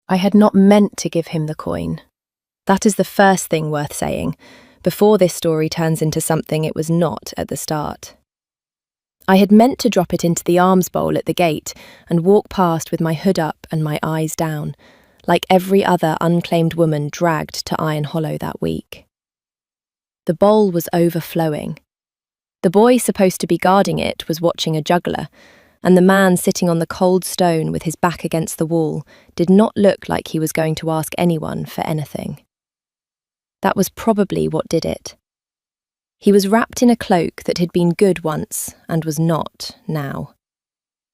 I had not meant to give him the coin. That is the first thing worth saying, before this story turns into something it was not at the start. I had meant to drop it into the alms bowl at the gate and walk past with my hood up and my eyes down, like every other unclaimed woman dragged to Iron Hollow that week. The bowl was overflowing. The boy supposed to be guarding it was watching a juggler, and the man sitting on the cold stone with his back against the wall did not look like he was going to ask anyone for anything. That was probably what did it. He was wrapped in a cloak that had been good once and was not now.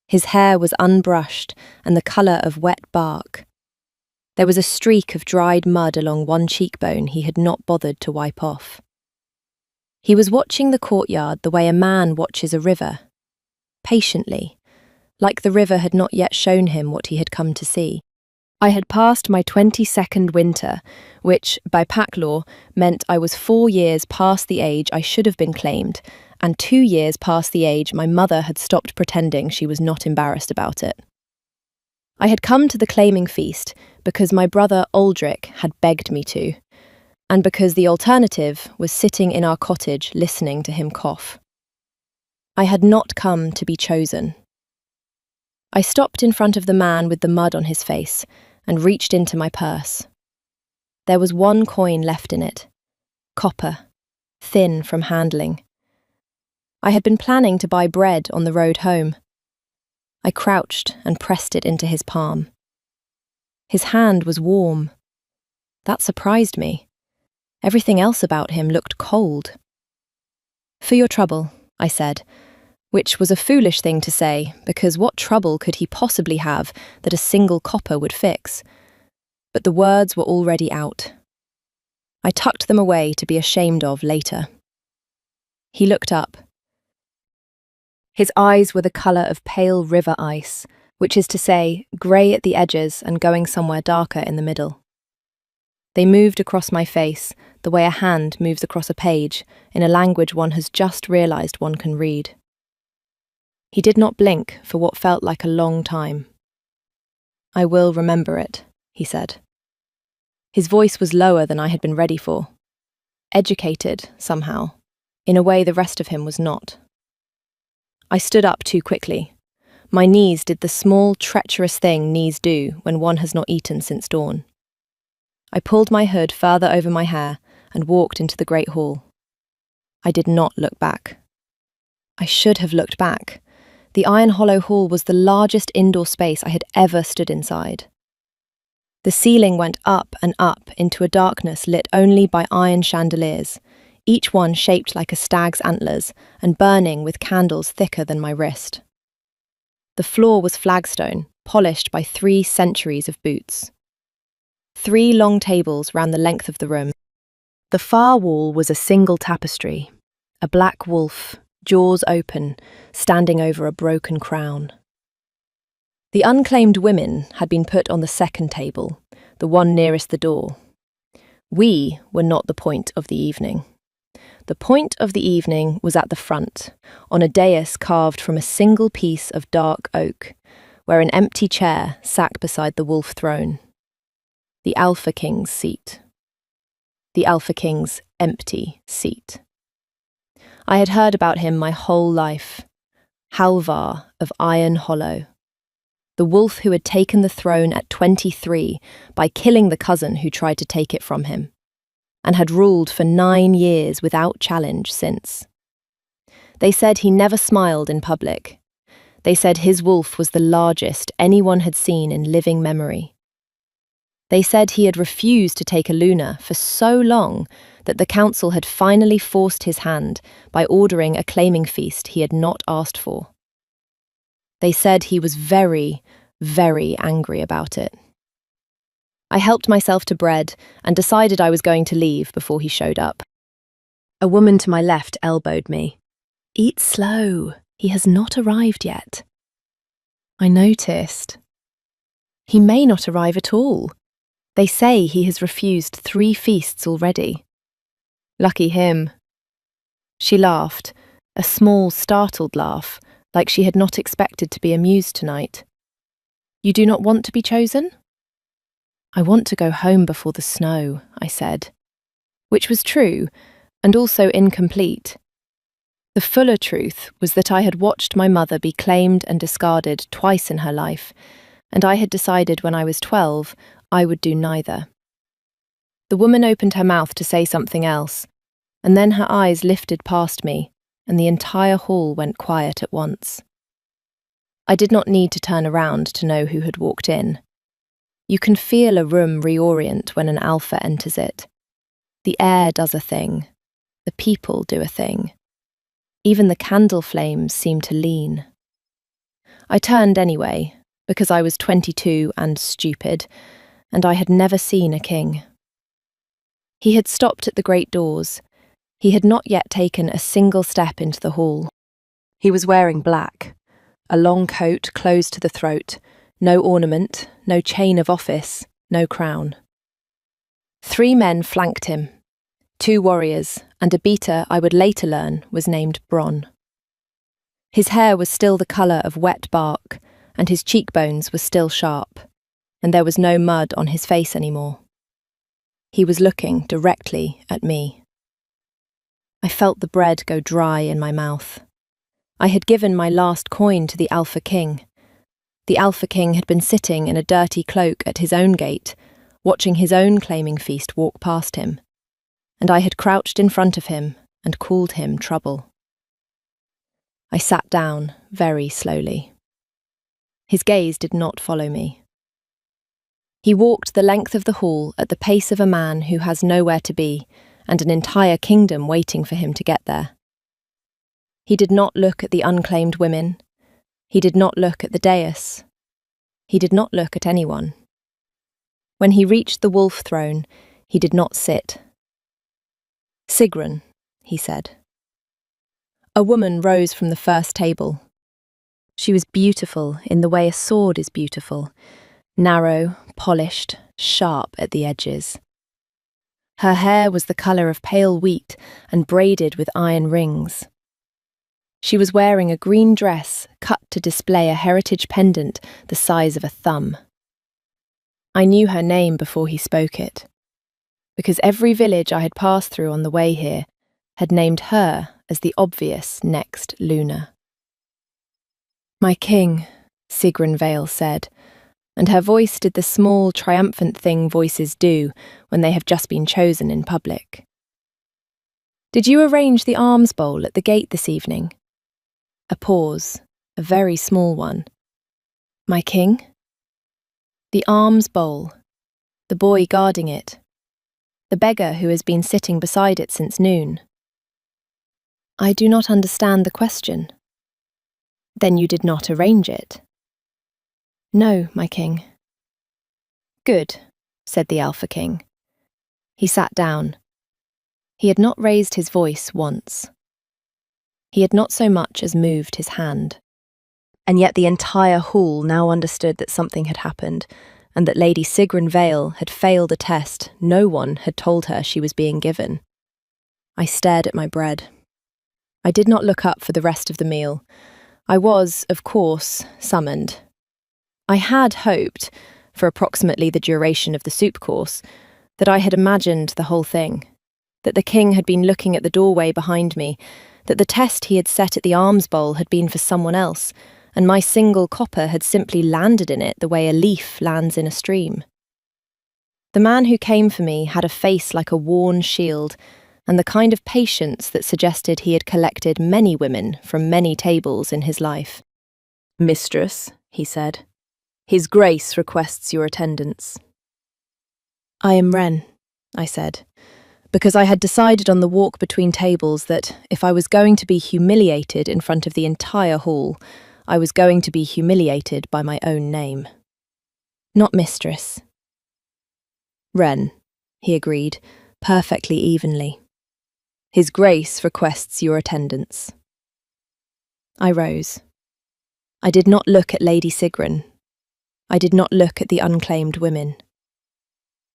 His hair was unbrushed and the colour of wet bark. There was a streak of dried mud along one cheekbone he had not bothered to wipe off. He was watching the courtyard the way a man watches a river, patiently, like the river had not yet shown him what he had come to see. I had passed my 22nd winter, which, by pack law, meant I was 4 years past the age I should have been claimed, and 2 years past the age my mother had stopped pretending she was not embarrassed about it. I had come to the claiming feast because my brother Aldrich had begged me to, and because the alternative was sitting in our cottage listening to him cough. I had not come to be chosen. I stopped in front of the man with the mud on his face and reached into my purse. There was 1 coin left in it, copper, thin from handling. I had been planning to buy bread on the road home. I crouched and pressed it into his palm. His hand was warm. That surprised me. Everything else about him looked cold. "For your trouble," I said, which was a foolish thing to say, because what trouble could he possibly have that a single copper would fix? But the words were already out. I tucked them away to be ashamed of later. He looked up. His eyes were the colour of pale river ice, which is to say, grey at the edges and going somewhere darker in the middle. They moved across my face, the way a hand moves across a page, in a language one has just realised one can read. He did not blink for what felt like a long time. "I will remember it," he said. His voice was lower than I had been ready for. Educated, somehow, in a way the rest of him was not. I stood up too quickly. My knees did the small, treacherous thing knees do when one has not eaten since dawn. I pulled my hood further over my hair and walked into the great hall. I did not look back. I should have looked back. The Iron Hollow Hall was the largest indoor space I had ever stood inside. The ceiling went up and up into a darkness lit only by iron chandeliers, each one shaped like a stag's antlers and burning with candles thicker than my wrist. The floor was flagstone, polished by 3 centuries of boots. 3 long tables ran the length of the room. The far wall was a single tapestry, a black wolf, jaws open, standing over a broken crown. The unclaimed women had been put on the second table, the one nearest the door. We were not the point of the evening. The point of the evening was at the front, on a dais carved from a single piece of dark oak, where an empty chair sat beside the wolf throne. The Alpha King's seat. The Alpha King's empty seat. I had heard about him my whole life. Halvar of Iron Hollow. The wolf who had taken the throne at 23 by killing the cousin who tried to take it from him, and had ruled for 9 years without challenge since. They said he never smiled in public. They said his wolf was the largest anyone had seen in living memory. They said he had refused to take a Luna for so long that the council had finally forced his hand by ordering a claiming feast he had not asked for. They said he was very, very angry about it. I helped myself to bread and decided I was going to leave before he showed up. A woman to my left elbowed me. "Eat slow, he has not arrived yet." I noticed. He may not arrive at all. They say he has refused 3 feasts already. Lucky him. She laughed, a small, startled laugh, like she had not expected to be amused tonight. "You do not want to be chosen?" "I want to go home before the snow," I said, which was true and also incomplete. The fuller truth was that I had watched my mother be claimed and discarded twice in her life, and I had decided when I was 12 I would do neither. The woman opened her mouth to say something else, and then her eyes lifted past me, and the entire hall went quiet at once. I did not need to turn around to know who had walked in. You can feel a room reorient when an alpha enters it. The air does a thing. The people do a thing. Even the candle flames seem to lean. I turned anyway, because I was 22 and stupid, and I had never seen a king. He had stopped at the great doors. He had not yet taken a single step into the hall. He was wearing black, a long coat closed to the throat, no ornament, no chain of office, no crown. 3 men flanked him, 2 warriors, and a beater I would later learn was named Bron. His hair was still the colour of wet bark, and his cheekbones were still sharp, and there was no mud on his face anymore. He was looking directly at me. I felt the bread go dry in my mouth. I had given my last coin to the Alpha King. The Alpha King had been sitting in a dirty cloak at his own gate, watching his own claiming feast walk past him, and I had crouched in front of him and called him trouble. I sat down very slowly. His gaze did not follow me. He walked the length of the hall at the pace of a man who has nowhere to be and an entire kingdom waiting for him to get there. He did not look at the unclaimed women. He did not look at the dais. He did not look at anyone. When he reached the wolf throne, he did not sit. "Sigrun," he said. A woman rose from the first table. She was beautiful in the way a sword is beautiful, narrow, polished, sharp at the edges. Her hair was the colour of pale wheat and braided with iron rings. She was wearing a green dress cut to display a heritage pendant the size of a thumb. I knew her name before he spoke it, because every village I had passed through on the way here had named her as the obvious next Luna. "My king," Sigrun Vale said, and her voice did the small, triumphant thing voices do when they have just been chosen in public. "Did you arrange the alms bowl at the gate this evening?" A pause, a very small one. "My king?" "The alms bowl. The boy guarding it. The beggar who has been sitting beside it since noon." "I do not understand the question." "Then you did not arrange it?" "No, my king." "Good," said the Alpha King. He sat down. He had not raised his voice once. He had not so much as moved his hand. And yet the entire hall now understood that something had happened, and that Lady Sigrun Vale had failed a test no one had told her she was being given. I stared at my bread. I did not look up for the rest of the meal. I was, of course, summoned. I had hoped, for approximately the duration of the soup course, that I had imagined the whole thing, that the king had been looking at the doorway behind me, that the test he had set at the alms bowl had been for someone else, and my single copper had simply landed in it the way a leaf lands in a stream. The man who came for me had a face like a worn shield, and the kind of patience that suggested he had collected many women from many tables in his life. "Mistress," he said, "His Grace requests your attendance." "I am Wren," I said, because I had decided on the walk between tables that if I was going to be humiliated in front of the entire hall, I was going to be humiliated by my own name. "Not mistress." "Wren," he agreed, perfectly evenly. "His Grace requests your attendance." I rose. I did not look at Lady Sigrun. I did not look at the unclaimed women.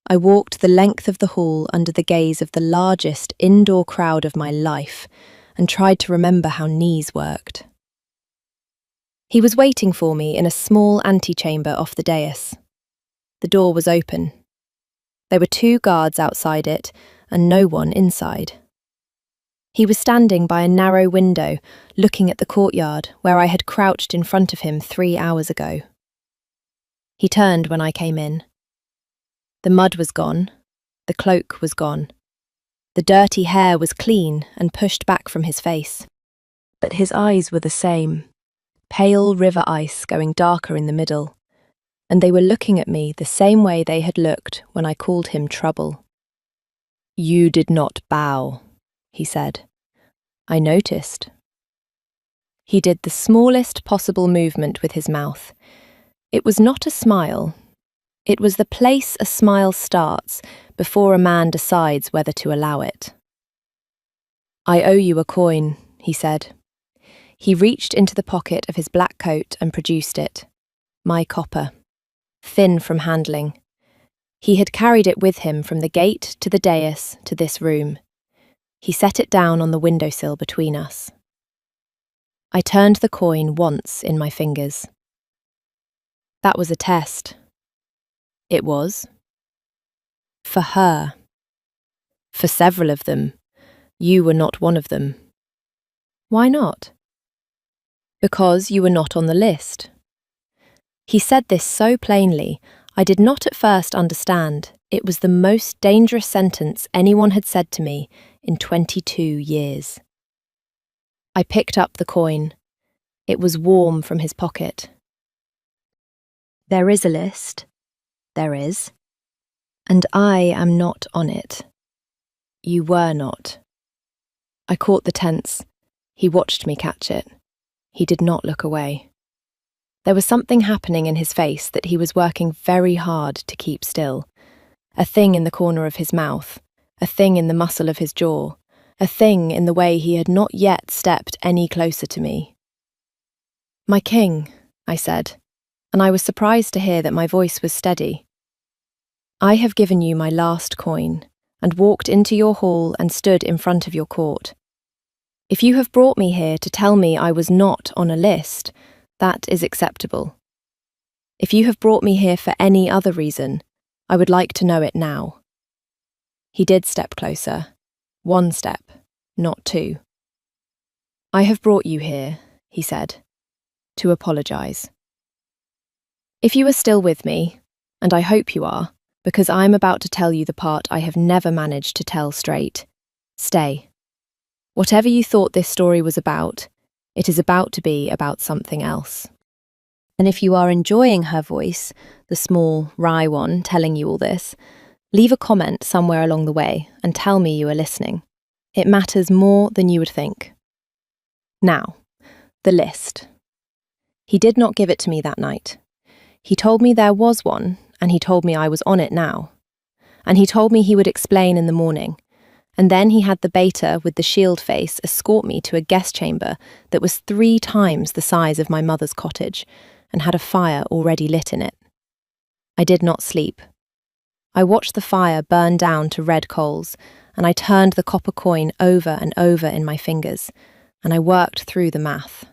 I walked the length of the hall under the gaze of the largest indoor crowd of my life and tried to remember how knees worked. He was waiting for me in a small antechamber off the dais. The door was open, There were 2 guards outside it, and no one inside. He was standing by a narrow window, looking at the courtyard where I had crouched in front of him 3 hours ago. He turned when I came in. The mud was gone. The cloak was gone. The dirty hair was clean and pushed back from his face. But his eyes were the same, pale river ice going darker in the middle, and they were looking at me the same way they had looked when I called him trouble. "You did not bow," he said. I noticed. He did the smallest possible movement with his mouth. It was not a smile. It was the place a smile starts before a man decides whether to allow it. "I owe you a coin," he said. He reached into the pocket of his black coat and produced it. My copper. Thin from handling. He had carried it with him from the gate to the dais to this room. He set it down on the windowsill between us. I turned the coin once in my fingers. That was a test. It was. For her. For several of them. You were not one of them. Why not? Because you were not on the list. He said this so plainly, I did not at first understand. It was the most dangerous sentence anyone had said to me in 22 years. I picked up the coin. It was warm from his pocket. There is a list. There is. And I am not on it. You were not. I caught the tense. He watched me catch it. He did not look away. There was something happening in his face that he was working very hard to keep still. A thing in the corner of his mouth, a thing in the muscle of his jaw, a thing in the way he had not yet stepped any closer to me. "My king," I said, and I was surprised to hear that my voice was steady. "I have given you my last coin, and walked into your hall and stood in front of your court. If you have brought me here to tell me I was not on a list, that is acceptable. If you have brought me here for any other reason, I would like to know it now." He did step closer. 1 step, not 2. "I have brought you here," he said, "to apologise. If you are still with me, and I hope you are, because I am about to tell you the part I have never managed to tell straight, stay. Whatever you thought this story was about, it is about to be about something else. And if you are enjoying her voice, the small, wry one telling you all this, leave a comment somewhere along the way and tell me you are listening. It matters more than you would think. Now, the list. He did not give it to me that night. He told me there was one, and he told me I was on it now. And he told me he would explain in the morning. And then he had the beta with the shield face escort me to a guest chamber that was 3 times the size of my mother's cottage and had a fire already lit in it. I did not sleep. I watched the fire burn down to red coals, and I turned the copper coin over and over in my fingers, and I worked through the math.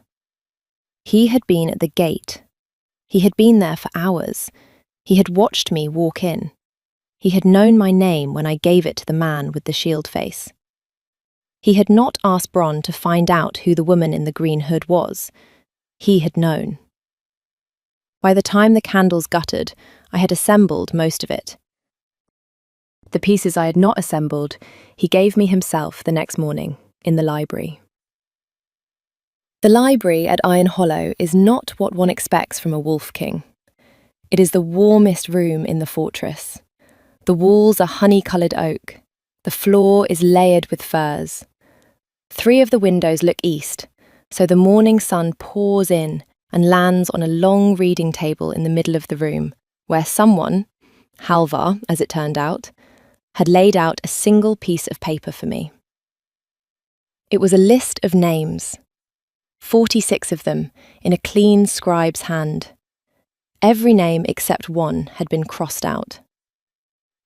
He had been at the gate. He had been there for hours. He had watched me walk in. He had known my name when I gave it to the man with the shield face. He had not asked Bron to find out who the woman in the green hood was. He had known. By the time the candles guttered, I had assembled most of it. The pieces I had not assembled, he gave me himself the next morning, in the library. The library at Iron Hollow is not what one expects from a wolf king. It is the warmest room in the fortress. The walls are honey-coloured oak. The floor is layered with furs. 3 of the windows look east, so the morning sun pours in and lands on a long reading table in the middle of the room, where someone, Halvar as it turned out, had laid out a single piece of paper for me. It was a list of names, 46 of them, in a clean scribe's hand. Every name except one had been crossed out.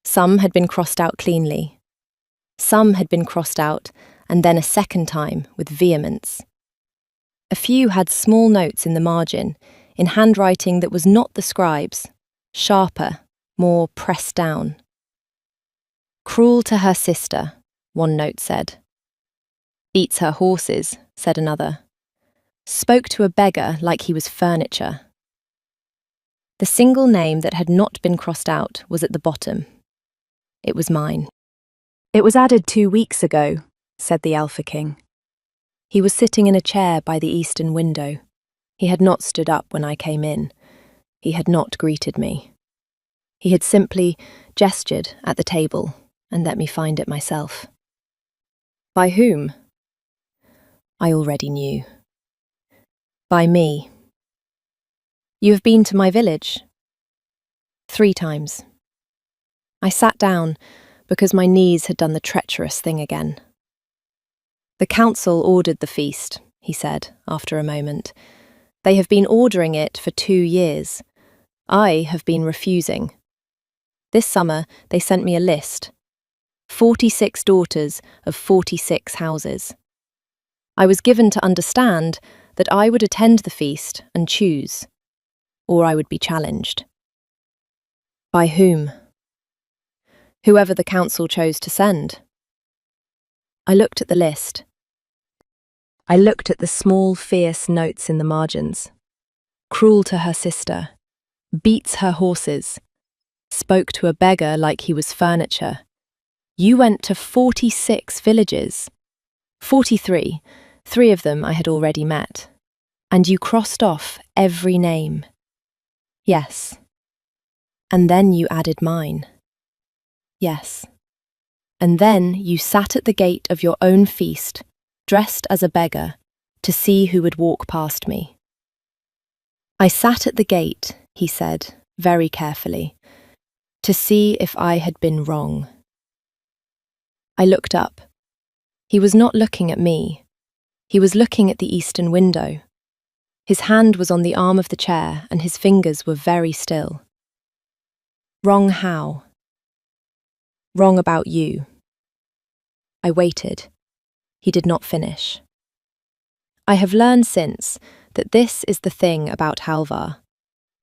Some had been crossed out cleanly. Some had been crossed out, and then a second time with vehemence. A few had small notes in the margin, in handwriting that was not the scribe's, sharper, more pressed down. Cruel to her sister, one note said. Beats her horses, said another. Spoke to a beggar like he was furniture. The single name that had not been crossed out was at the bottom. It was mine. It was added 2 weeks ago, said the Alpha King. He was sitting in a chair by the eastern window. He had not stood up when I came in. He had not greeted me. He had simply gestured at the table and let me find it myself. By whom? I already knew. By me. You have been to my village? 3 times. I sat down because my knees had done the treacherous thing again. The council ordered the feast, he said after a moment. They have been ordering it for 2 years. I have been refusing. This summer they sent me a list. 46 daughters of 46 houses. I was given to understand that I would attend the feast and choose, or I would be challenged. By whom? Whoever the council chose to send. I looked at the list. I looked at the small, fierce notes in the margins. Cruel to her sister. Beats her horses. Spoke to a beggar like he was furniture. You went to 46 villages. 43. 3 of them I had already met. And you crossed off every name. Yes. And then you added mine. Yes. And then you sat at the gate of your own feast, dressed as a beggar, to see who would walk past me. I sat at the gate, he said, very carefully, to see if I had been wrong. I looked up. He was not looking at me. He was looking at the eastern window. His hand was on the arm of the chair and his fingers were very still. Wrong how? Wrong about you. I waited. He did not finish. I have learned since that this is the thing about Halvar.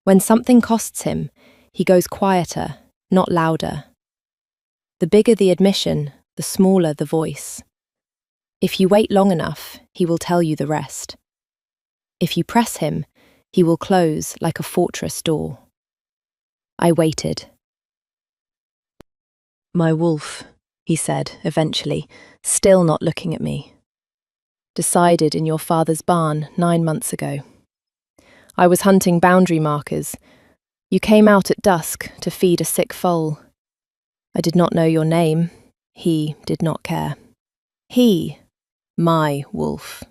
When something costs him, he goes quieter, not louder. The bigger the admission, the smaller the voice. If you wait long enough, he will tell you the rest. If you press him, he will close like a fortress door. I waited. My wolf, he said eventually, still not looking at me. Decided in your father's barn 9 months ago. I was hunting boundary markers. You came out at dusk to feed a sick foal. I did not know your name. He did not care. He, my wolf.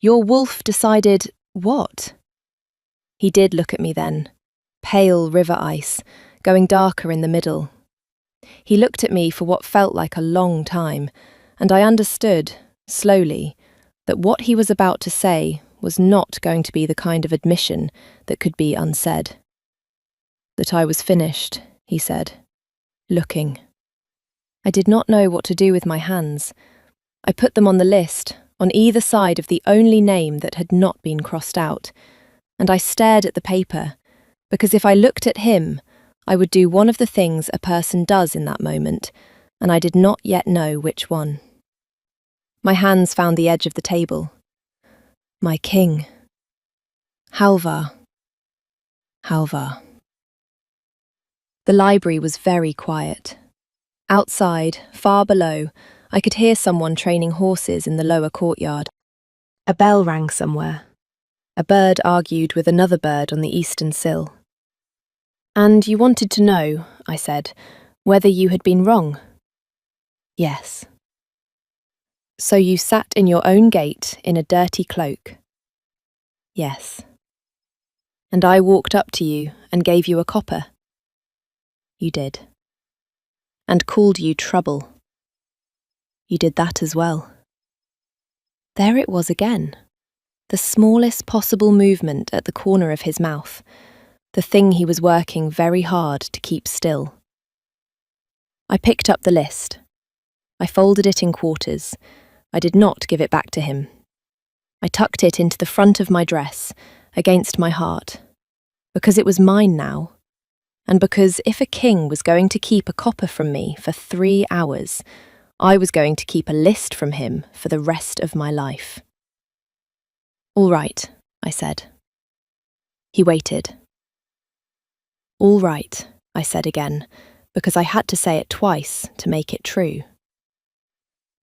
Your wolf decided what? He did look at me then, pale river ice, going darker in the middle. He looked at me for what felt like a long time, and I understood, slowly, that what he was about to say was not going to be the kind of admission that could be unsaid. That I was finished, he said, looking. I did not know what to do with my hands. I put them on the list, on either side of the only name that had not been crossed out, and I stared at the paper, because if I looked at him, I would do one of the things a person does in that moment, and I did not yet know which one. My hands found the edge of the table. My king. Halvar. Halvar. The library was very quiet. Outside, far below, I could hear someone training horses in the lower courtyard. A bell rang somewhere. A bird argued with another bird on the eastern sill. And you wanted to know, I said, whether you had been wrong. Yes. So you sat in your own gate in a dirty cloak. Yes. And I walked up to you and gave you a copper. You did. And called you trouble. You did that as well. There it was again. The smallest possible movement at the corner of his mouth. The thing he was working very hard to keep still. I picked up the list. I folded it in quarters. I did not give it back to him. I tucked it into the front of my dress, against my heart, because it was mine now. and because if a king was going to keep a copper from me for 3 hours, I was going to keep a list from him for the rest of my life. "All right," I said. He waited. "All right," I said again, because I had to say it twice to make it true.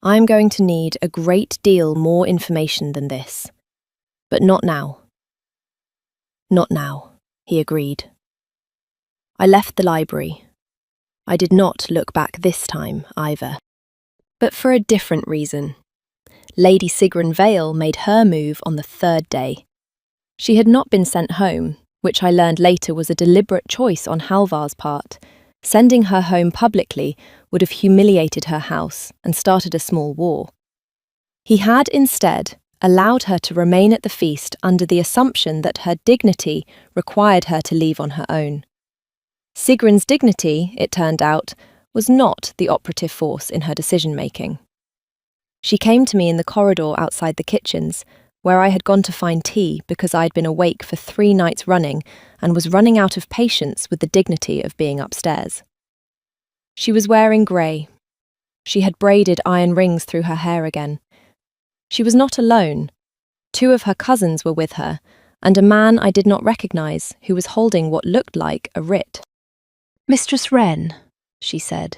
"I'm going to need a great deal more information than this, but not now." "Not now," he agreed. I left the library. I did not look back this time either. But for a different reason. Lady Sigrun Vale made her move on the 3rd day. She had not been sent home, which I learned later was a deliberate choice on Halvar's part. Sending her home publicly would have humiliated her house and started a small war. He had instead allowed her to remain at the feast under the assumption that her dignity required her to leave on her own. Sigrun's dignity, it turned out, was not the operative force in her decision-making. She came to me in the corridor outside the kitchens, where I had gone to find tea because I'd been awake for 3 nights running and was running out of patience with the dignity of being upstairs. She was wearing grey. She had braided iron rings through her hair again. She was not alone. 2 of her cousins were with her, and a man I did not recognise who was holding what looked like a writ. "Mistress Wren," she said.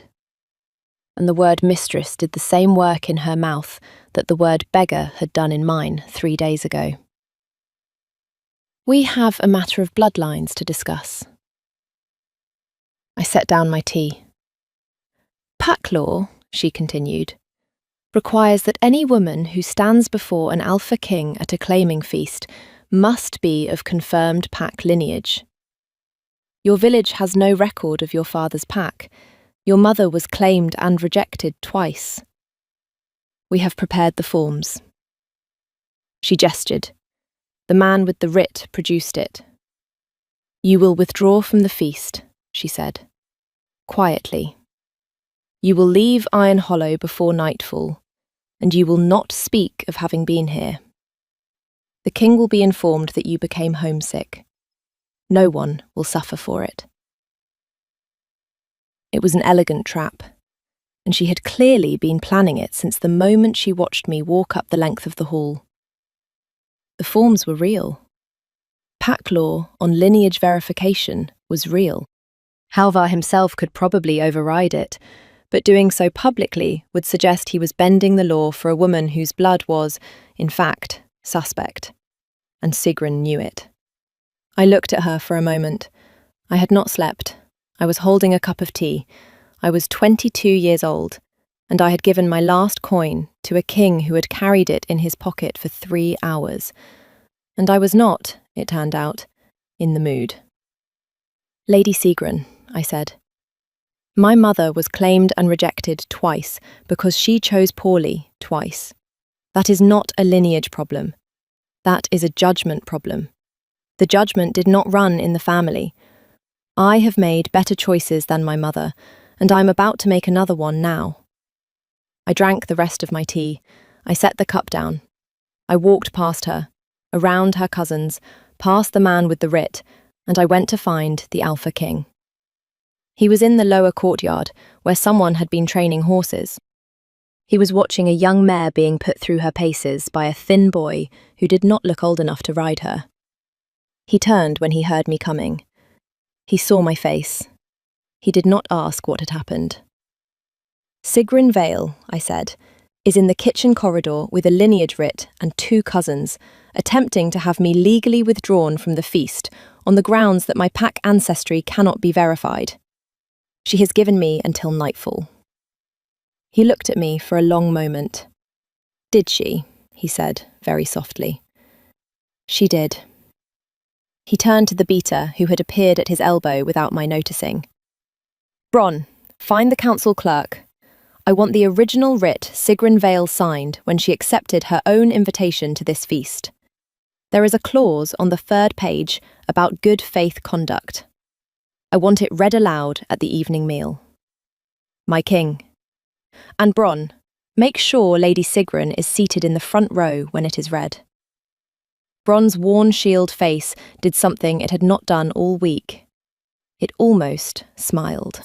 And the word mistress did the same work in her mouth that the word beggar had done in mine 3 days ago. "We have a matter of bloodlines to discuss." I set down my tea. "Pack law," she continued, "requires that any woman who stands before an alpha king at a claiming feast must be of confirmed pack lineage. Your village has no record of your father's pack. Your mother was claimed and rejected twice. We have prepared the forms." She gestured. The man with the writ produced it. "You will withdraw from the feast," she said, quietly. "You will leave Iron Hollow before nightfall, and you will not speak of having been here. The king will be informed that you became homesick. No one will suffer for it." It was an elegant trap, and she had clearly been planning it since the moment she watched me walk up the length of the hall. The forms were real. Pack law on lineage verification was real. Halvar himself could probably override it, but doing so publicly would suggest he was bending the law for a woman whose blood was, in fact, suspect. And Sigrun knew it. I looked at her for a moment. I had not slept. I was holding a cup of tea. I was 22 years old, and I had given my last coin to a king who had carried it in his pocket for 3 hours. And I was not, it turned out, in the mood. "Lady Sigrun," I said, "my mother was claimed and rejected twice because she chose poorly twice. That is not a lineage problem. That is a judgment problem. The judgment did not run in the family. I have made better choices than my mother, and I'm about to make another one now." I drank the rest of my tea. I set the cup down. I walked past her, around her cousins, past the man with the writ, and I went to find the Alpha King. He was in the lower courtyard, where someone had been training horses. He was watching a young mare being put through her paces by a thin boy who did not look old enough to ride her. He turned when he heard me coming. He saw my face. He did not ask what had happened. "Sigrun Vale," I said, "is in the kitchen corridor with a lineage writ and 2 cousins, attempting to have me legally withdrawn from the feast on the grounds that my pack ancestry cannot be verified. She has given me until nightfall." He looked at me for a long moment. "Did she?" he said, very softly. "She did." He turned to the beater who had appeared at his elbow without my noticing. "Bron, find the council clerk. I want the original writ Sigrun Vale signed when she accepted her own invitation to this feast. There is a clause on the 3rd page about good faith conduct. I want it read aloud at the evening meal. My king. And Bron, make sure Lady Sigrun is seated in the front row when it is read." Bron's worn shield face did something it had not done all week. It almost smiled.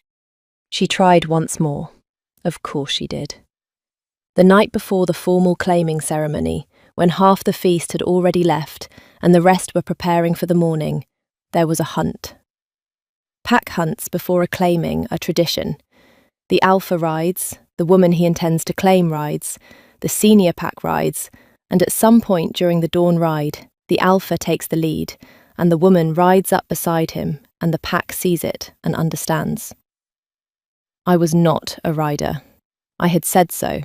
She tried once more. Of course she did. The night before the formal claiming ceremony, when half the feast had already left and the rest were preparing for the morning, there was a hunt. Pack hunts before a claiming are tradition. The alpha rides, the woman he intends to claim rides, the senior pack rides, and at some point during the dawn ride, the alpha takes the lead, and the woman rides up beside him, and the pack sees it and understands. I was not a rider. I had said so.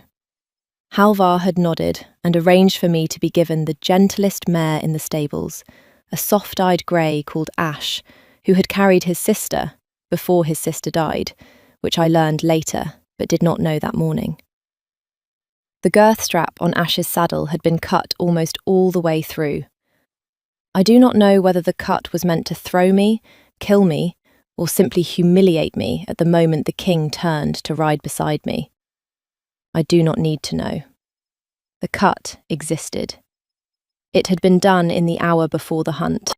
Halvar had nodded and arranged for me to be given the gentlest mare in the stables, a soft-eyed grey called Ash, who had carried his sister before his sister died, which I learned later, but did not know that morning. The girth strap on Ash's saddle had been cut almost all the way through. I do not know whether the cut was meant to throw me, kill me, or simply humiliate me at the moment the king turned to ride beside me. I do not need to know. The cut existed. It had been done in the hour before the hunt.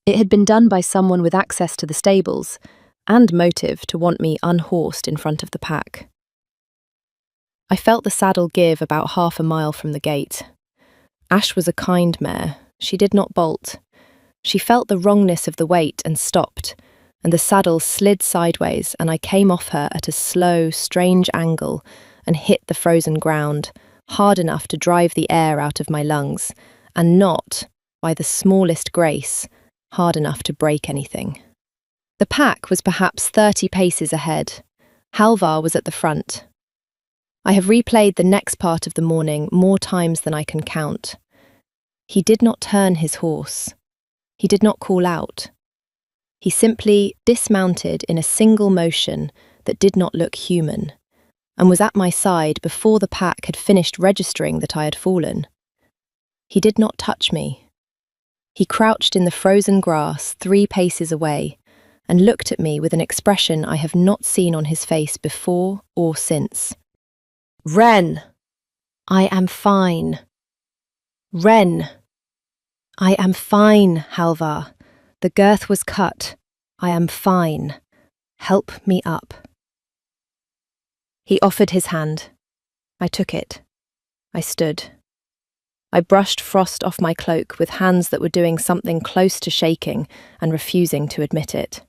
It had been done by someone with access to the stables, and motive to want me unhorsed in front of the pack. I felt the saddle give about half a mile from the gate. Ash was a kind mare. She did not bolt. She felt the wrongness of the weight and stopped, and the saddle slid sideways, and I came off her at a slow, strange angle and hit the frozen ground, hard enough to drive the air out of my lungs, and not, by the smallest grace, hard enough to break anything. The pack was perhaps 30 paces ahead. Halvar was at the front. I have replayed the next part of the morning more times than I can count. He did not turn his horse. He did not call out. He simply dismounted in a single motion that did not look human, and was at my side before the pack had finished registering that I had fallen. He did not touch me. He crouched in the frozen grass 3 paces away, and looked at me with an expression I have not seen on his face before or since. Ren! I am fine. Ren! I am fine, Halvar. The girth was cut. I am fine. Help me up. He offered his hand. I took it. I stood. I brushed frost off my cloak with hands that were doing something close to shaking and refusing to admit it.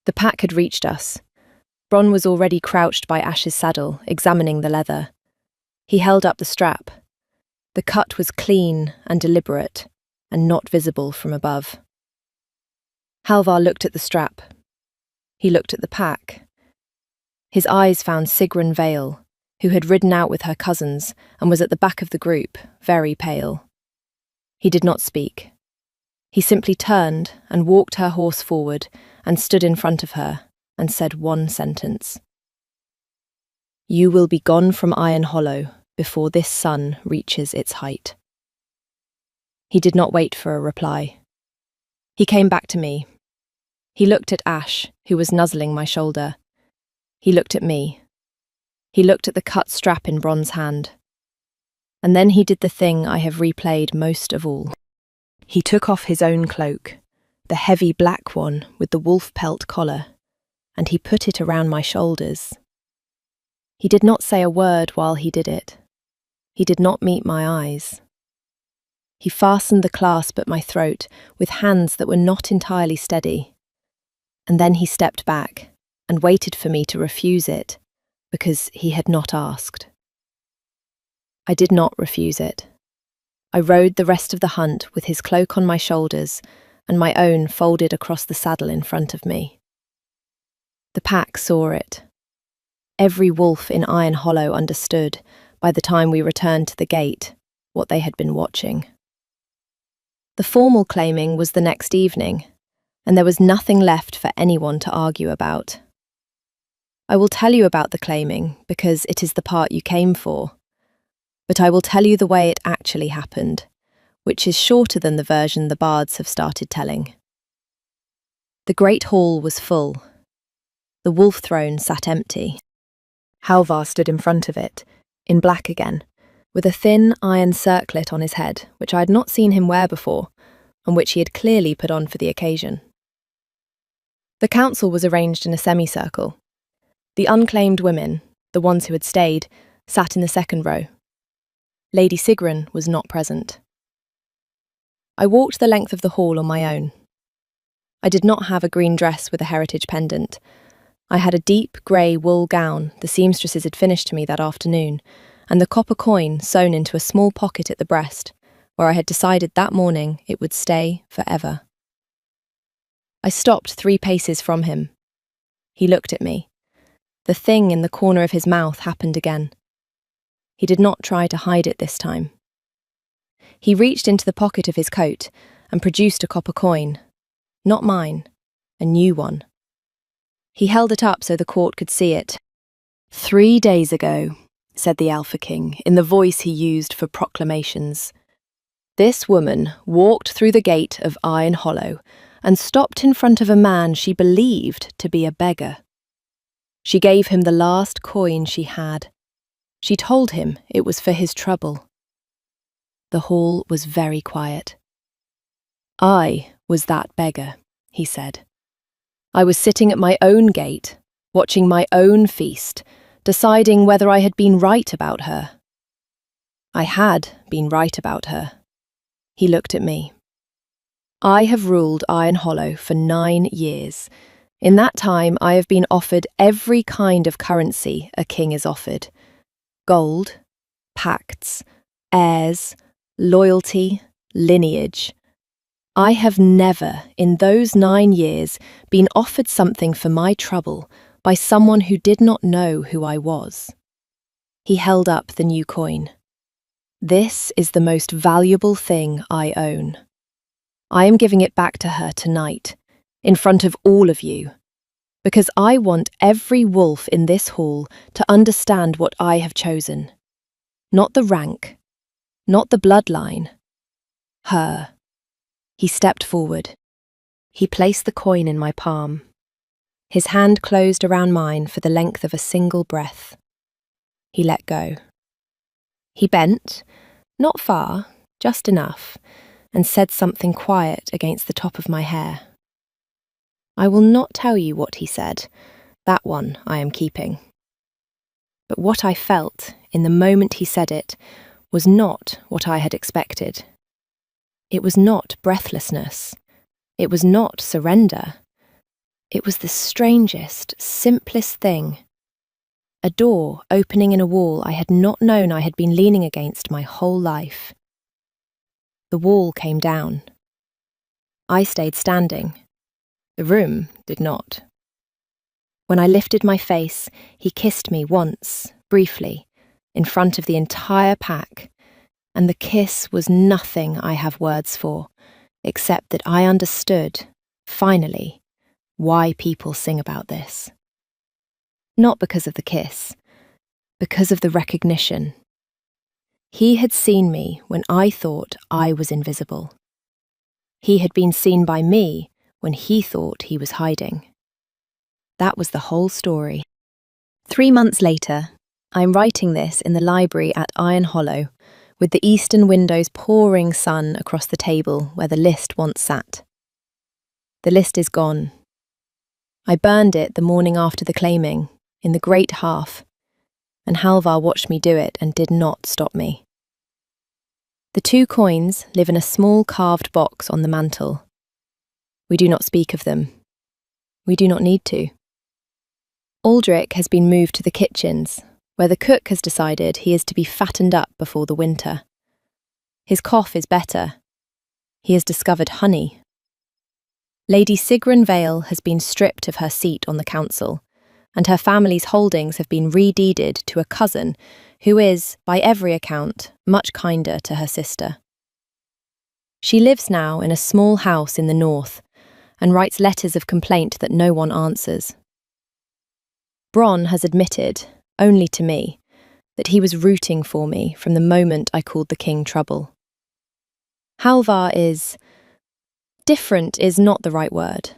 The pack had reached us. Bronn was already crouched by Ash's saddle, examining the leather. He held up the strap. The cut was clean and deliberate, and not visible from above. Halvar looked at the strap. He looked at the pack. His eyes found Sigrun Vale, who had ridden out with her cousins and was at the back of the group, very pale. He did not speak. He simply turned and walked her horse forward and stood in front of her and said one sentence. You will be gone from Iron Hollow before this sun reaches its height. He did not wait for a reply. He came back to me. He looked at Ash, who was nuzzling my shoulder. He looked at me. He looked at the cut strap in Bronn's hand. And then he did the thing I have replayed most of all. He took off his own cloak, the heavy black one with the wolf pelt collar, and he put it around my shoulders. He did not say a word while he did it. He did not meet my eyes. He fastened the clasp at my throat with hands that were not entirely steady. And then he stepped back and waited for me to refuse it, because he had not asked. I did not refuse it. I rode the rest of the hunt with his cloak on my shoulders and my own folded across the saddle in front of me. The pack saw it. Every wolf in Iron Hollow understood, by the time we returned to the gate, what they had been watching. The formal claiming was the next evening, and there was nothing left for anyone to argue about. I will tell you about the claiming because it is the part you came for, but I will tell you the way it actually happened, which is shorter than the version the bards have started telling. The great hall was full. The wolf throne sat empty. Halvar stood in front of it, in black again, with a thin iron circlet on his head, which I had not seen him wear before, and which he had clearly put on for the occasion. The council was arranged in a semicircle. The unclaimed women, the ones who had stayed, sat in the second row. Lady Sigrun was not present. I walked the length of the hall on my own. I did not have a green dress with a heritage pendant. I had a deep grey wool gown the seamstresses had finished me that afternoon, and the copper coin sewn into a small pocket at the breast, where I had decided that morning it would stay forever. I stopped 3 paces from him. He looked at me. The thing in the corner of his mouth happened again. He did not try to hide it this time. He reached into the pocket of his coat and produced a copper coin. Not mine, a new one. He held it up so the court could see it. 3 days ago, said the Alpha King in the voice he used for proclamations, this woman walked through the gate of Iron Hollow and stopped in front of a man she believed to be a beggar. She gave him the last coin she had. She told him it was for his trouble. The hall was very quiet. I was that beggar, he said. I was sitting at my own gate, watching my own feast, deciding whether I had been right about her. I had been right about her. He looked at me. I have ruled Iron Hollow for 9 years. In that time, I have been offered every kind of currency a king is offered. Gold, pacts, heirs, loyalty, lineage. I have never, in those 9 years, been offered something for my trouble by someone who did not know who I was. He held up the new coin. This is the most valuable thing I own. I am giving it back to her tonight, in front of all of you, because I want every wolf in this hall to understand what I have chosen. Not the rank, not the bloodline. Her. He stepped forward. He placed the coin in my palm. His hand closed around mine for the length of a single breath. He let go. He bent, not far, just enough, and said something quiet against the top of my hair. I will not tell you what he said. That one I am keeping. But what I felt in the moment he said it was not what I had expected. It was not breathlessness. It was not surrender. It was the strangest, simplest thing. A door opening in a wall I had not known I had been leaning against my whole life. The wall came down. I stayed standing. The room did not. When I lifted my face, he kissed me once, briefly, in front of the entire pack, and the kiss was nothing I have words for, except that I understood, finally, why people sing about this. Not because of the kiss, because of the recognition. He had seen me when I thought I was invisible. He had been seen by me when he thought he was hiding. That was the whole story. 3 months later, I'm writing this in the library at Iron Hollow, with the eastern window's pouring sun across the table where the list once sat. The list is gone. I burned it the morning after the claiming, in the great half, and Halvar watched me do it and did not stop me. The 2 coins live in a small carved box on the mantel. We do not speak of them. We do not need to. Aldrich has been moved to the kitchens, where the cook has decided he is to be fattened up before the winter. His cough is better. He has discovered honey. Lady Sigrun Vale has been stripped of her seat on the council, and her family's holdings have been redeeded to a cousin who is, by every account, much kinder to her sister. She lives now in a small house in the north and writes letters of complaint that no one answers. Bronn has admitted, only to me, that he was rooting for me from the moment I called the king trouble. Halvar is... different is not the right word.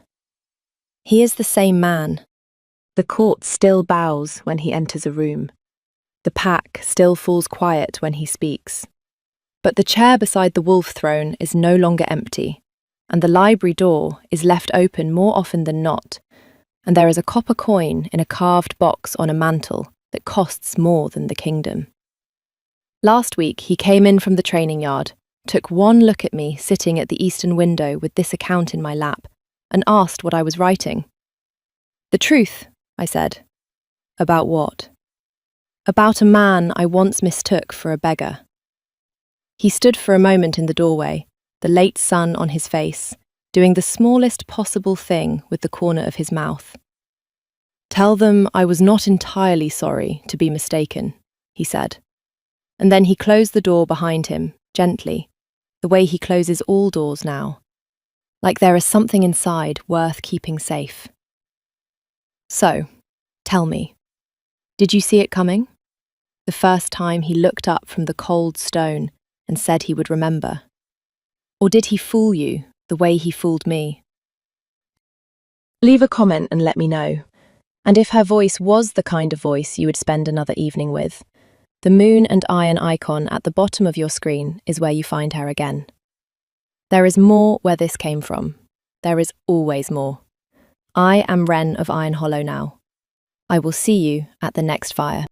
He is the same man. The court still bows when he enters a room. The pack still falls quiet when he speaks. But the chair beside the wolf throne is no longer empty, and the library door is left open more often than not, and there is a copper coin in a carved box on a mantle that costs more than the kingdom. Last week he came in from the training yard, took one look at me sitting at the eastern window with this account in my lap, and asked what I was writing. "The truth," I said. "About what?" "About a man I once mistook for a beggar." He stood for a moment in the doorway, the late sun on his face, doing the smallest possible thing with the corner of his mouth. "Tell them I was not entirely sorry to be mistaken," he said. And then he closed the door behind him, gently, the way he closes all doors now, like there is something inside worth keeping safe. "So, tell me, did you see it coming? The first time he looked up from the cold stone and said he would remember? Or did he fool you the way he fooled me?" Leave a comment and let me know. And if her voice was the kind of voice you would spend another evening with, the moon and iron icon at the bottom of your screen is where you find her again. There is more where this came from. There is always more. I am Wren of Iron Hollow now. I will see you at the next fire.